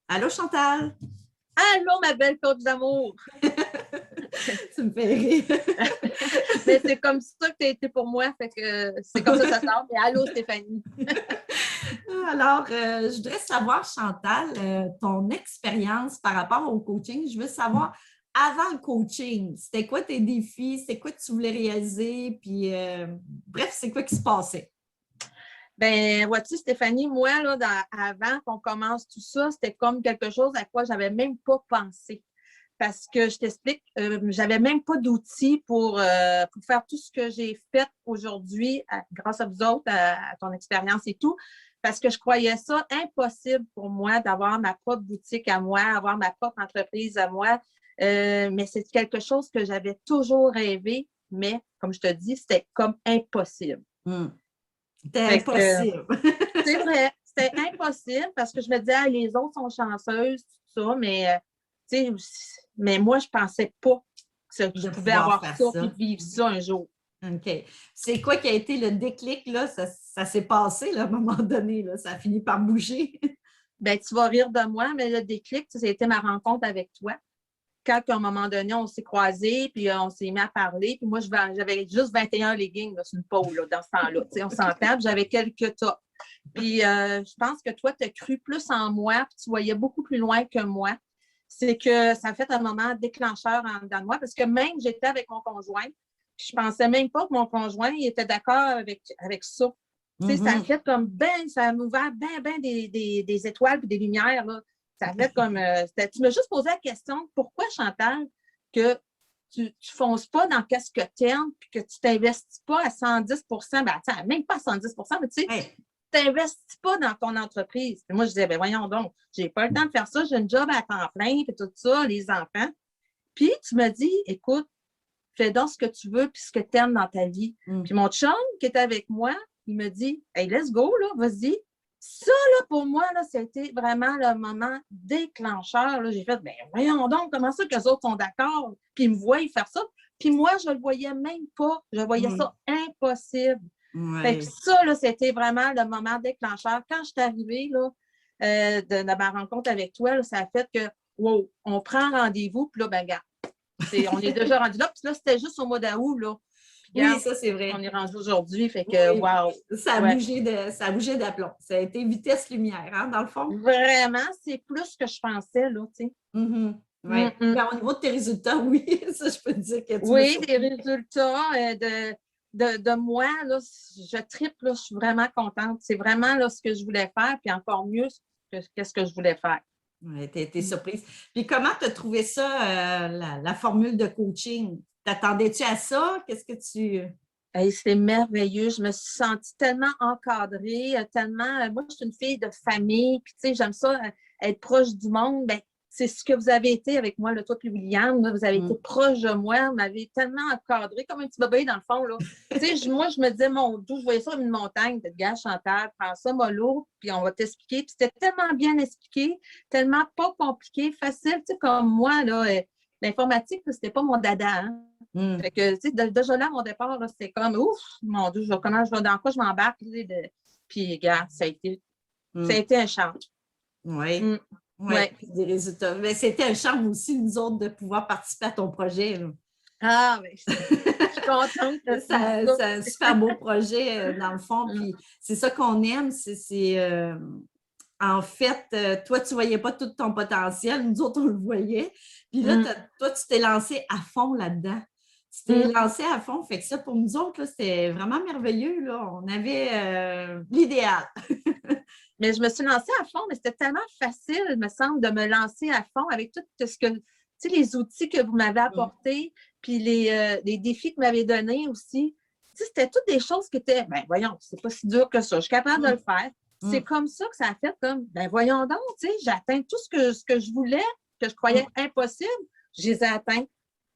Allô, Chantal? Allô, ma belle coach d'amour! Tu me fais rire. Mais c'est comme ça que tu as été pour moi, fait que c'est comme ça sort. Mais allô, Stéphanie! Alors, je voudrais savoir, Chantal, ton expérience par rapport au coaching. Je veux savoir, avant le coaching, c'était quoi tes défis? C'était quoi que tu voulais réaliser? Puis, bref, c'est quoi qui se passait? Ben, vois-tu, Stéphanie, moi, là, avant qu'on commence tout ça, c'était comme quelque chose à quoi j'avais même pas pensé. Parce que je t'explique, j'avais même pas d'outils pour faire tout ce que j'ai fait aujourd'hui, grâce à vous autres, à ton expérience et tout, parce que je croyais ça impossible pour moi d'avoir ma propre boutique à moi, avoir ma propre entreprise à moi. Mais c'est quelque chose que j'avais toujours rêvé, mais comme je te dis, c'était comme impossible. C'était Fait que, impossible. c'est vrai, c'était impossible parce que je me disais, ah, les autres sont chanceuses, tout ça, mais moi, je ne pensais pas que je De pouvais pouvoir avoir faire ça et ça. vivre ça un jour. OK. C'est quoi qui a été le déclic, là? Ça s'est passé, là, à un moment donné, là. Ça a fini par bouger. Ben, tu vas rire de moi, mais le déclic, ça a été ma rencontre avec toi. Quand, à un moment donné, on s'est croisés, puis on s'est mis à parler, puis moi, j'avais juste 21 leggings là, sur une pole là, dans ce temps-là. On s'entend, puis j'avais quelques tops. Puis je pense que toi, tu as cru plus en moi, puis tu voyais beaucoup plus loin que moi. C'est que ça a fait un moment déclencheur en dedans de moi, parce que même j'étais avec mon conjoint, puis je pensais même pas que mon conjoint il était d'accord avec ça. Ça a fait comme ça a ouvert des étoiles et des lumières. Là. Ça a fait comme. Tu m'as juste posé la question pourquoi, Chantal, que tu ne fonces pas dans qu'est-ce que tu aimes puis que tu ne t'investis pas à 110 même pas à 110 mais tu sais, Ouais. tu n'investis pas dans ton entreprise. Puis moi, je disais, ben voyons donc, j'ai pas le temps de faire ça, j'ai un job à temps plein, puis tout ça, les enfants. Puis tu me dis, écoute, fais donc ce que tu veux puis ce que tu aimes dans ta vie. Puis mon chum qui était avec moi, il me dit, hey, let's go, là, vas-y. Ça, là, pour moi, là, c'était vraiment le moment déclencheur. Là. J'ai fait, ben voyons donc, comment ça que les autres sont d'accord? Puis ils me voient faire ça. Puis moi, je ne le voyais même pas. Je voyais ça impossible. Fait que ça, là, c'était vraiment le moment déclencheur. Quand je suis arrivée là, de ma rencontre avec toi, là, ça a fait que, wow, on prend rendez-vous, puis là, ben, regarde, on est déjà rendu là. Puis là, c'était juste au mois d'août, là. Puis Oui, regarde, ça, c'est vrai. on est rendu aujourd'hui, fait que, Oui, wow. ça a Ouais. bougé d'aplomb. Ça a été vitesse-lumière, hein, dans le fond. Vraiment, c'est plus que je pensais, là, tu sais. Oui. Ben, au niveau de tes résultats, oui, ça, je peux te dire que tu m'as Oui, des surpris. résultats de moi, là, je tripe, là, je suis vraiment contente. C'est vraiment là, ce que je voulais faire, puis encore mieux qu'est-ce que je voulais faire. Oui, tu été surprise. Puis comment tu as trouvé ça, la formule de coaching? T'attendais-tu à ça? Qu'est-ce que tu... Hey, c'est merveilleux. Je me suis sentie tellement encadrée, tellement. Moi, je suis une fille de famille, puis tu sais, j'aime ça, être proche du monde. Ben, c'est ce que vous avez été avec moi, là, toi puis William. Là, vous avez été proche de moi, vous m'avez tellement encadré comme un petit bébé dans le fond. Là. Tu sais, moi, je me disais, mon Dieu, je voyais ça comme une montagne. De gars, Chantal, prends ça mollo, puis on va t'expliquer. Puis c'était tellement bien expliqué, tellement pas compliqué, facile. Tu sais, comme moi, là, l'informatique, c'était pas mon dada. Hein? Fait que, tu sais, déjà là, mon départ, c'était comme, ouf, mon Dieu, dans quoi je m'embarque? Puis, regarde, ça a été un charme. Oui. Oui, Ouais. puis des résultats. Mais c'était un charme aussi, nous autres, de pouvoir participer à ton projet. Là. Ah, mais je suis contente que tu me dises ça. C'est un super beau projet, dans le fond. Puis c'est ça qu'on aime. En fait, toi, tu ne voyais pas tout ton potentiel. Nous autres, on le voyait. Puis là, toi, tu t'es lancé à fond là-dedans. Tu t'es lancé à fond. Fait que ça, pour nous autres, c'était vraiment merveilleux. Là. On avait l'idéal. Mais je me suis lancée à fond, mais c'était tellement facile, il me semble, de me lancer à fond avec tout ce que, tu sais, les outils que vous m'avez apportés, puis les défis que vous m'avez donnés aussi. Tu sais, c'était toutes des choses qui étaient, ben voyons, c'est pas si dur que ça, je suis capable de le faire. C'est comme ça que ça a fait comme, ben voyons donc, tu sais, j'ai atteint tout ce que je voulais, que je croyais impossible, je les ai atteints.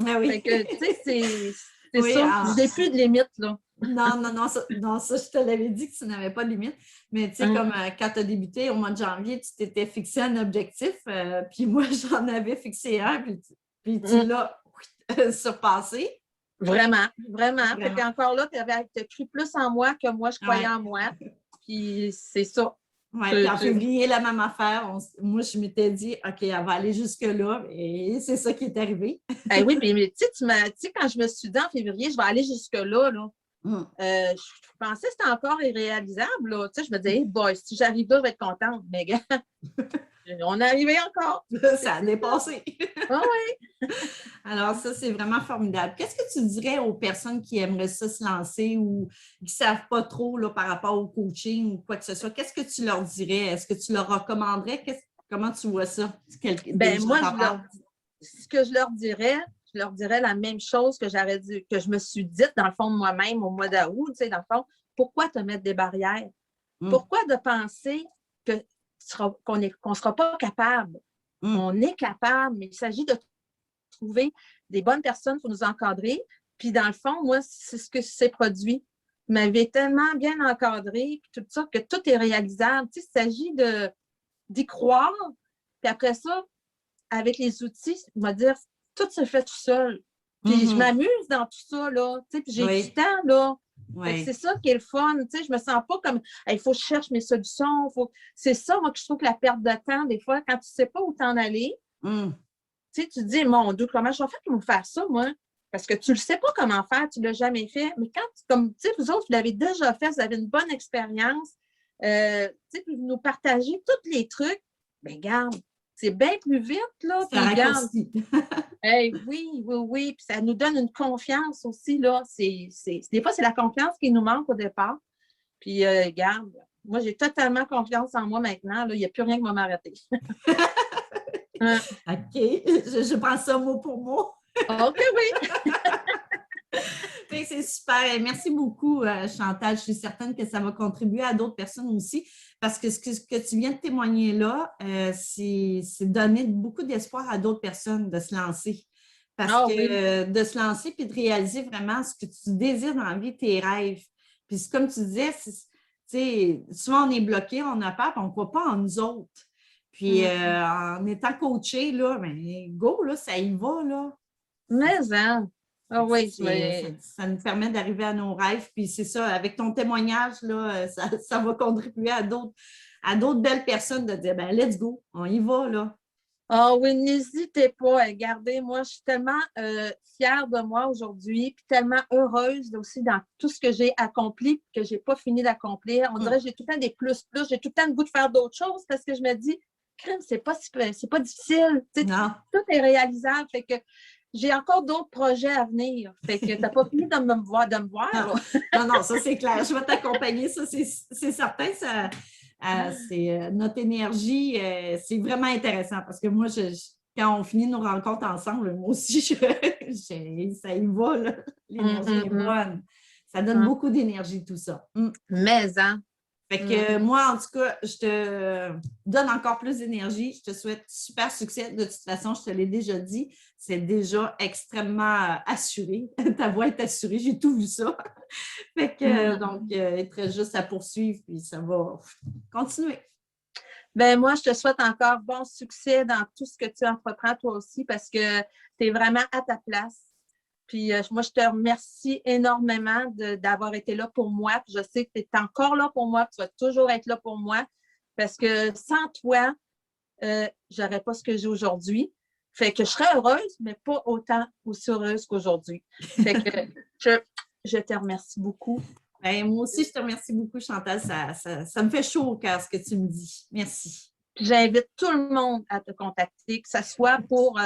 Ah oui. Fait que, tu sais, c'est Oui, ça, je n'ai plus de limites, là. Non, ça, je te l'avais dit que tu n'avais pas de limite. Mais tu sais, comme quand tu as débuté au mois de janvier, tu t'étais fixé un objectif. Puis moi, j'en avais fixé un, puis tu l'as surpassé. Vraiment, vraiment. Fait Vraiment. qu'encore là, tu as cru plus en moi que moi, je croyais en moi. Puis c'est ça. Oui, puis en février, la même affaire. Moi, je m'étais dit, OK, elle va aller jusque-là. Et c'est ça qui est arrivé. Oui, mais tu sais, quand je me suis dit en février, je vais aller jusque-là, là, je pensais que c'était encore irréalisable. Là. Tu sais, je me disais, hey boy, si j'arrive là, je vais être contente. Mais gars, on est arrivé encore. Ça a dépassé. Ah oui. Alors, ça, c'est vraiment formidable. Qu'est-ce que tu dirais aux personnes qui aimeraient ça se lancer ou qui ne savent pas trop là, par rapport au coaching ou quoi que ce soit? Qu'est-ce que tu leur dirais? Est-ce que tu leur recommanderais? Comment tu vois ça? Moi, ce que je leur dirais la même chose que que je me suis dite dans le fond de moi-même au mois d'août, tu sais, dans le fond, pourquoi te mettre des barrières? Pourquoi de penser qu'on ne sera pas capable? On est capable, mais il s'agit de trouver des bonnes personnes pour nous encadrer. Puis dans le fond, moi, c'est ce que c'est produit. Vous m'avez tellement bien encadré, puis tout ça, que tout est réalisable. Tu sais, il s'agit d'y croire. Puis après ça, avec les outils, on va dire, tout se fait tout seul. Puis je m'amuse dans tout ça, là. Tu sais, puis j'ai du temps, là. C'est ça qui est le fun. Tu sais, je me sens pas comme il faut que je cherche mes solutions. C'est ça, moi, que je trouve que la perte de temps, des fois, quand tu ne sais pas où t'en aller, tu sais, tu te dis, mon Dieu, comment je vais faire pour me faire ça, moi? Parce que tu ne le sais pas comment faire, tu ne l'as jamais fait. Mais quand, comme, tu sais, vous autres, vous l'avez déjà fait, vous avez une bonne expérience, tu sais, puis vous nous partagez tous les trucs, bien, regarde, c'est bien plus vite, là. C'est raccourci. Oui. Puis ça nous donne une confiance aussi, là. Des fois, c'est la confiance qui nous manque au départ. Puis, regarde, moi, j'ai totalement confiance en moi maintenant. Là. Il n'y a plus rien qui va m'arrêter. OK. Je prends ça mot pour mot. OK, oui. C'est super. Merci beaucoup, Chantal. Je suis certaine que ça va contribuer à d'autres personnes aussi parce que ce que tu viens de témoigner là, c'est donner beaucoup d'espoir à d'autres personnes de se lancer. Parce que de se lancer puis de réaliser vraiment ce que tu désires dans la vie, tes rêves. Puis comme tu disais, souvent on est bloqué, on a peur, puis on ne croit pas en nous autres. Puis en étant coaché, là, ben, go, là, ça y va, là. Mais, hein. Ah oui, ça nous permet d'arriver à nos rêves. Puis c'est ça, avec ton témoignage, là, ça va contribuer à d'autres belles personnes de dire, ben let's go, on y va, là. Ah oui, n'hésitez pas. Regardez, moi, je suis tellement fière de moi aujourd'hui, puis tellement heureuse aussi dans tout ce que j'ai accompli, que je n'ai pas fini d'accomplir. On dirait que j'ai tout le temps des plus, j'ai tout le temps le goût de faire d'autres choses parce que je me dis, crème, c'est pas difficile. Tout est réalisable. Fait que j'ai encore d'autres projets à venir. Fait que tu n'as pas fini de me voir. Non, ça c'est clair. Je vais t'accompagner. Ça, c'est certain. C'est notre énergie. C'est vraiment intéressant parce que moi, quand on finit nos rencontres ensemble, moi aussi, ça y va. L'énergie est bonne. Ça donne beaucoup d'énergie, tout ça. Mais, hein? Fait que moi, en tout cas, je te donne encore plus d'énergie. Je te souhaite super succès. De toute façon, je te l'ai déjà dit, c'est déjà extrêmement assuré. Ta voix est assurée, j'ai tout vu ça. Fait que, donc, il te reste juste à poursuivre, puis ça va continuer. Ben moi, je te souhaite encore bon succès dans tout ce que tu entreprends toi aussi parce que tu es vraiment à ta place. Puis moi, je te remercie énormément d'avoir été là pour moi. Puis je sais que tu es encore là pour moi, que tu vas toujours être là pour moi parce que sans toi, je n'aurais pas ce que j'ai aujourd'hui. Fait que je serais heureuse, mais pas autant aussi heureuse qu'aujourd'hui. Fait que je te remercie beaucoup. Ben, moi aussi, je te remercie beaucoup, Chantal. Ça me fait chaud au cœur ce que tu me dis. Merci. J'invite tout le monde à te contacter, que ce soit pour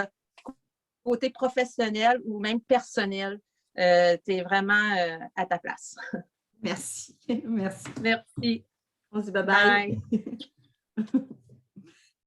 côté professionnel ou même personnel. Tu es vraiment à ta place. Merci. Merci. Merci. On se dit bye-bye. Bye.